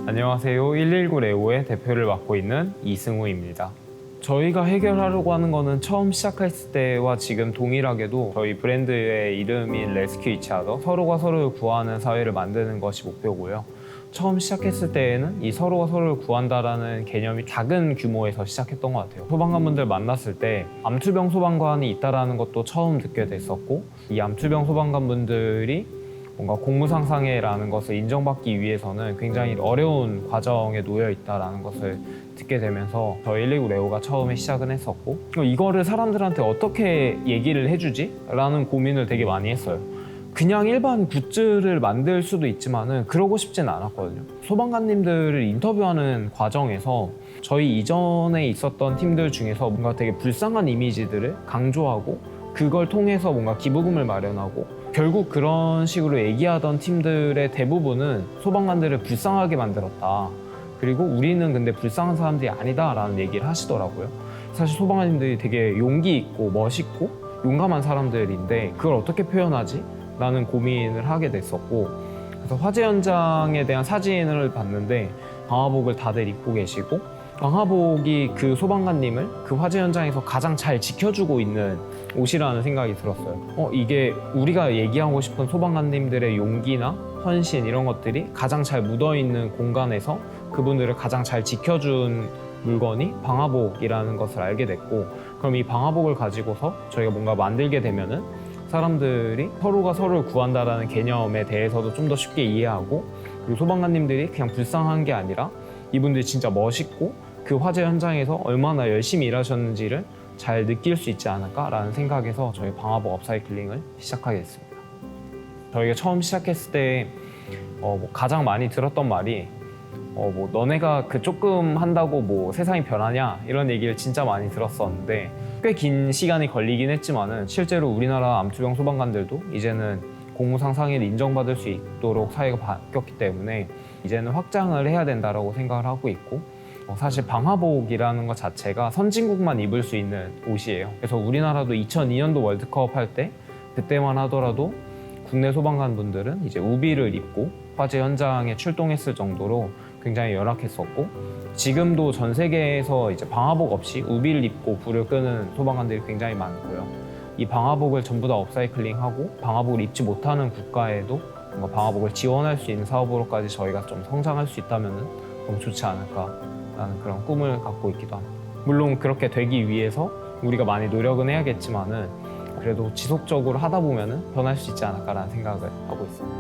안녕하세요. 119 레오의 대표를 맡고 있는 이승우입니다. 저희가 해결하려고 하는 거는 처음 시작했을 때와 지금 동일하게도 저희 브랜드의 이름인 레스큐 이치하더, 서로가 서로를 구하는 사회를 만드는 것이 목표고요. 처음 시작했을 때에는 이 서로가 서로를 구한다라는 개념이 작은 규모에서 시작했던 것 같아요. 소방관분들 만났을 때 암투병 소방관이 있다는 것도 처음 듣게 됐었고, 이 암투병 소방관분들이 뭔가 공무상상회라는 것을 인정받기 위해서는 굉장히 어려운 과정에 놓여 있다는 것을 듣게 되면서 저희 119 레오가 처음에 시작은 했었고, 이거를 사람들한테 어떻게 얘기를 해주지? 라는 고민을 되게 많이 했어요. 그냥 일반 굿즈를 만들 수도 있지만은 그러고 싶진 않았거든요. 소방관님들을 인터뷰하는 과정에서 저희 이전에 있었던 팀들 중에서 뭔가 되게 불쌍한 이미지들을 강조하고, 그걸 통해서 뭔가 기부금을 마련하고, 결국 그런 식으로 얘기하던 팀들의 대부분은 소방관들을 불쌍하게 만들었다. 그리고 우리는 근데 불쌍한 사람들이 아니다 라는 얘기를 하시더라고요. 사실 소방관님들이 되게 용기 있고 멋있고 용감한 사람들인데 그걸 어떻게 표현하지? 라는 고민을 하게 됐었고, 그래서 화재 현장에 대한 사진을 봤는데 방화복을 다들 입고 계시고, 방화복이 그 소방관님을 그 화재 현장에서 가장 잘 지켜주고 있는 옷이라는 생각이 들었어요. 이게 우리가 얘기하고 싶은 소방관님들의 용기나 헌신 이런 것들이 가장 잘 묻어있는 공간에서 그분들을 가장 잘 지켜준 물건이 방화복이라는 것을 알게 됐고, 그럼 이 방화복을 가지고서 저희가 뭔가 만들게 되면은 사람들이 서로가 서로를 구한다라는 개념에 대해서도 좀 더 쉽게 이해하고, 그리고 소방관님들이 그냥 불쌍한 게 아니라 이분들이 진짜 멋있고 그 화재 현장에서 얼마나 열심히 일하셨는지를 잘 느낄 수 있지 않을까라는 생각에서 저희 방화복 업사이클링을 시작하게 됐습니다. 저희가 처음 시작했을 때 가장 많이 들었던 말이 너네가 그 조금 한다고 세상이 변하냐 이런 얘기를 진짜 많이 들었었는데, 꽤 긴 시간이 걸리긴 했지만은 실제로 우리나라 암투병 소방관들도 이제는 공무상상회를 인정받을 수 있도록 사회가 바뀌었기 때문에 이제는 확장을 해야 된다고 생각을 하고 있고, 사실 방화복이라는 것 자체가 선진국만 입을 수 있는 옷이에요. 그래서 우리나라도 2002년도 월드컵 할 때 그때만 하더라도 국내 소방관 분들은 이제 우비를 입고 화재 현장에 출동했을 정도로 굉장히 열악했었고, 지금도 전 세계에서 이제 방화복 없이 우비를 입고 불을 끄는 소방관들이 굉장히 많고요. 이 방화복을 전부 다 업사이클링하고 방화복을 입지 못하는 국가에도 뭔가 방화복을 지원할 수 있는 사업으로까지 저희가 좀 성장할 수 있다면 너무 좋지 않을까라는 그런 꿈을 갖고 있기도 합니다. 물론 그렇게 되기 위해서 우리가 많이 노력은 해야겠지만은 그래도 지속적으로 하다 보면은 변할 수 있지 않을까라는 생각을 하고 있습니다.